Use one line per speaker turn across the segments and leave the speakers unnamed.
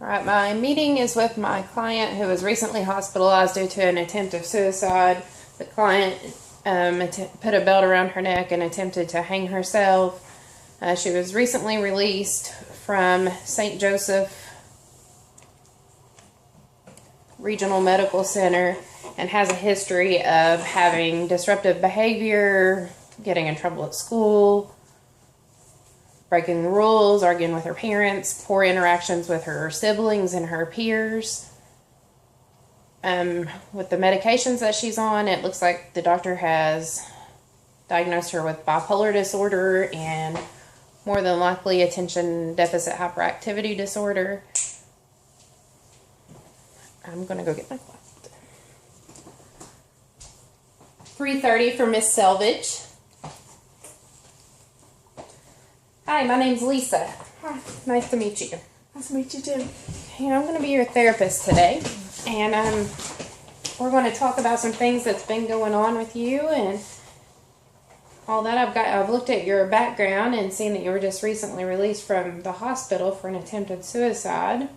All right, my meeting is with my client who was recently hospitalized due to an attempt of suicide. The client put a belt around her neck and attempted to hang herself. She was recently released from St. Joseph Regional Medical Center and has a history of having disruptive behavior, getting in trouble at school, breaking the rules, arguing with her parents, poor interactions with her siblings and her peers. With the medications that she's on, it looks like the doctor has diagnosed her with bipolar disorder and more than likely attention deficit hyperactivity disorder. I'm going to go get my glasses. 3:30 for Miss Selvage. Hi, my name's Lisa.
Hi.
Nice to meet you.
Nice to meet you too.
And I'm going to be your therapist today. And we're going to talk about some things that's been going on with you and all that. I've looked at your background and seen that you were just recently released from the hospital for an attempted suicide.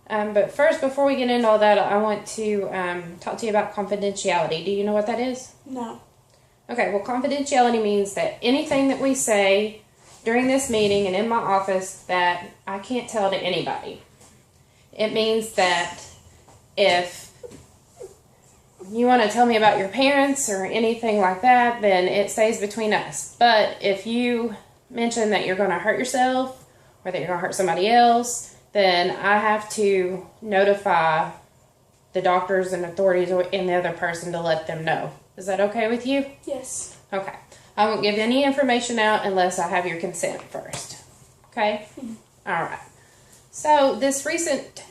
But first, before we get into all that, I want to talk to you about confidentiality. Do you know what that is?
No.
Okay, well, confidentiality means that anything that we say during this meeting and in my office that I can't tell to anybody. It means that if you want to tell me about your parents or anything like that, then it stays between us. But if you mention that you're going to hurt yourself or that you're going to hurt somebody else, then I have to notify the doctors and authorities and the other person to let them know. Is that okay with you?
Yes.
Okay. I won't give any information out unless I have your consent first. Okay? All right. So this recent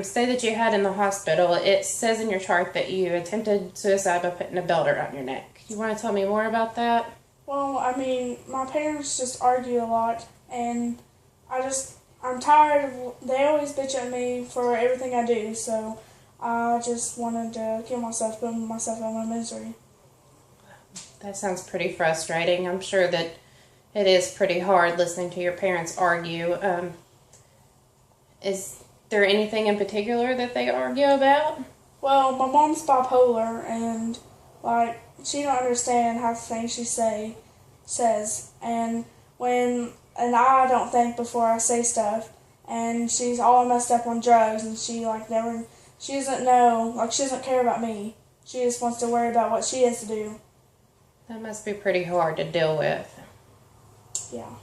stay that you had in the hospital, it says in your chart that you attempted suicide by putting a belt around your neck. You want to tell me more about that?
Well, I mean, my parents just argue a lot, and I'm tired of, they always bitch at me for everything I do, so I just wanted to kill myself, put myself in my misery.
That sounds pretty frustrating. I'm sure that it is pretty hard listening to your parents argue. Is there anything in particular that they argue about?
Well, my mom's bipolar, and, she don't understand half the things she says, and I don't think before I say stuff, and she's all messed up on drugs, and she doesn't know, she doesn't care about me. She just wants to worry about what she has to do.
That must be pretty hard to deal with.
Yeah.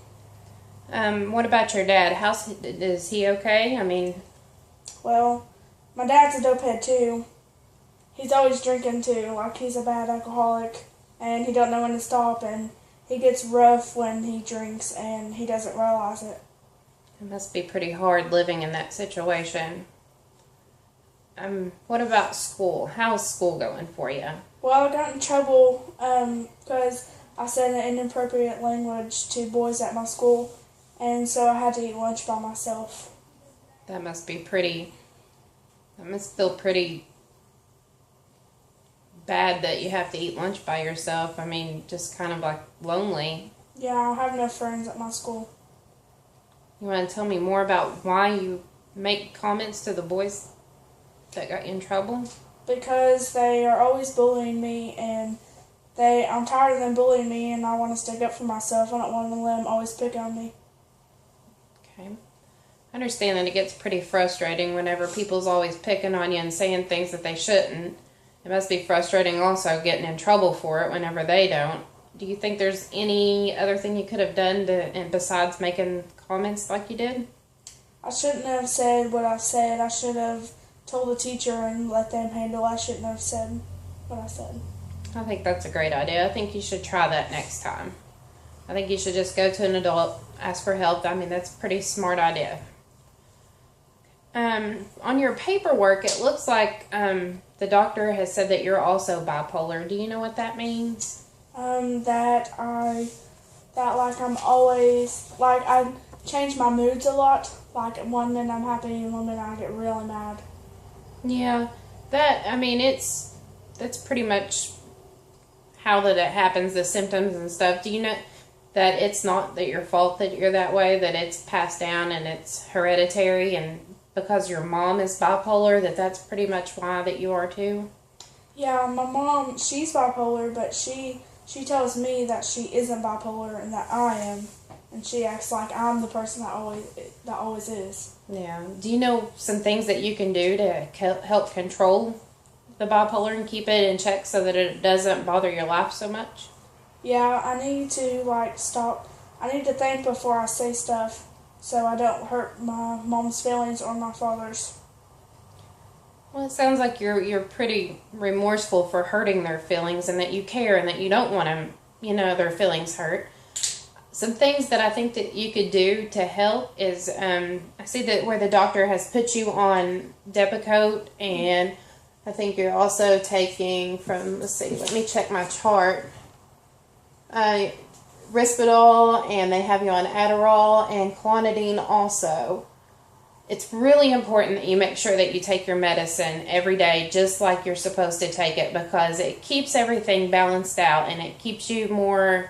What about your dad? Is he okay? I mean...
Well, my dad's a dopehead too. He's always drinking too, he's a bad alcoholic, and he don't know when to stop, and he gets rough when he drinks, and he doesn't realize it.
It must be pretty hard living in that situation. What about school? How's school going for you?
Well, I got in trouble because I said an inappropriate language to boys at my school, and so I had to eat lunch by myself.
That must feel pretty bad that you have to eat lunch by yourself. I mean, just kind of lonely.
Yeah, I don't have no friends at my school.
You want to tell me more about why you make comments to the boys that got you in trouble?
Because they are always bullying me, and I'm tired of them bullying me, and I want to stick up for myself. I don't want to let them always pick on me.
Okay. I understand that it gets pretty frustrating whenever people's always picking on you and saying things that they shouldn't. It must be frustrating also getting in trouble for it whenever they don't. Do you think there's any other thing you could have done besides making comments like you did?
I shouldn't have said what I said. I should have told the teacher and let them handle it. I shouldn't have said what I said.
I think that's a great idea. I think you should try that next time. I think you should just go to an adult, ask for help. I mean, that's a pretty smart idea. On your paperwork, it looks like the doctor has said that you're also bipolar. Do you know what that means?
I'm always, I change my moods a lot. One minute I'm happy and one minute I get really mad.
Yeah, that's pretty much how that it happens, the symptoms and stuff. Do you know that it's not that your fault that you're that way, that it's passed down and it's hereditary, and because your mom is bipolar, that's pretty much why that you are too?
Yeah, my mom, she's bipolar, but she tells me that she isn't bipolar and that I am, and she acts like I'm the person that always is.
Yeah. Do you know some things that you can do to help control the bipolar and keep it in check so that it doesn't bother your life so much?
Yeah, I need to stop. I need to think before I say stuff so I don't hurt my mom's feelings or my father's.
Well, it sounds like you're pretty remorseful for hurting their feelings, and that you care and that you don't want them, their feelings hurt. Some things that I think that you could do to help is, I see that where the doctor has put you on Depakote, and I think you're also taking let me check my chart, Risperdal, and they have you on Adderall and Clonidine also. It's really important that you make sure that you take your medicine every day just like you're supposed to take it, because it keeps everything balanced out and it keeps you more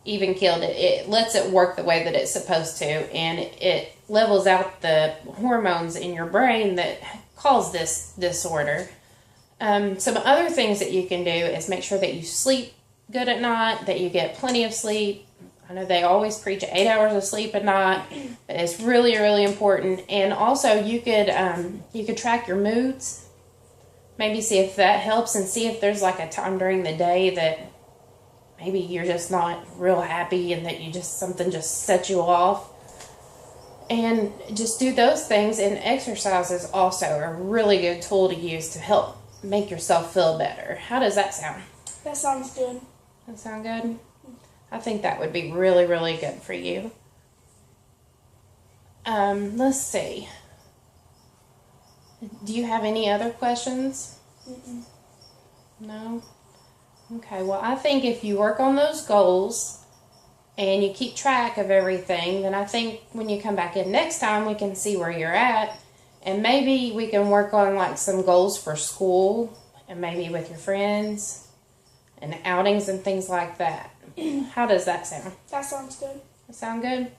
even keeled. It lets it work the way that it's supposed to, and it levels out the hormones in your brain that cause this disorder. Some other things that you can do is make sure that you sleep good at night, that you get plenty of sleep. I know they always preach 8 hours of sleep a night, but it's really, really important. And also, you could track your moods. Maybe see if that helps, and see if there's like a time during the day that maybe you're just not real happy and that something just sets you off. And just do those things. And exercise is also a really good tool to use to help make yourself feel better. How does that sound?
That sounds good.
That sound good? I think that would be really, really good for you. Let's see. Do you have any other questions?
Mm-mm.
No? Okay, well, I think if you work on those goals and you keep track of everything, then I think when you come back in next time, we can see where you're at. And maybe we can work on some goals for school, and maybe with your friends and outings and things like that. How does that sound?
That sounds good.
That sound good?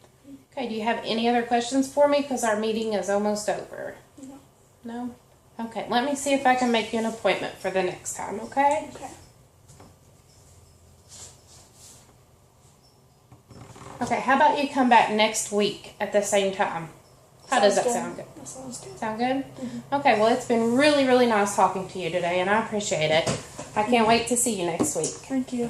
Okay, do you have any other questions for me? Because our meeting is almost over.
No.
No? Okay, let me see if I can make you an appointment for the next time, okay?
Okay.
Okay, how about you come back next week at the same time? How does that sound good?
That sounds good.
Sound good? Mm-hmm. Okay, well, it's been really, really nice talking to you today, and I appreciate it. I can't wait to see you next week.
Thank you.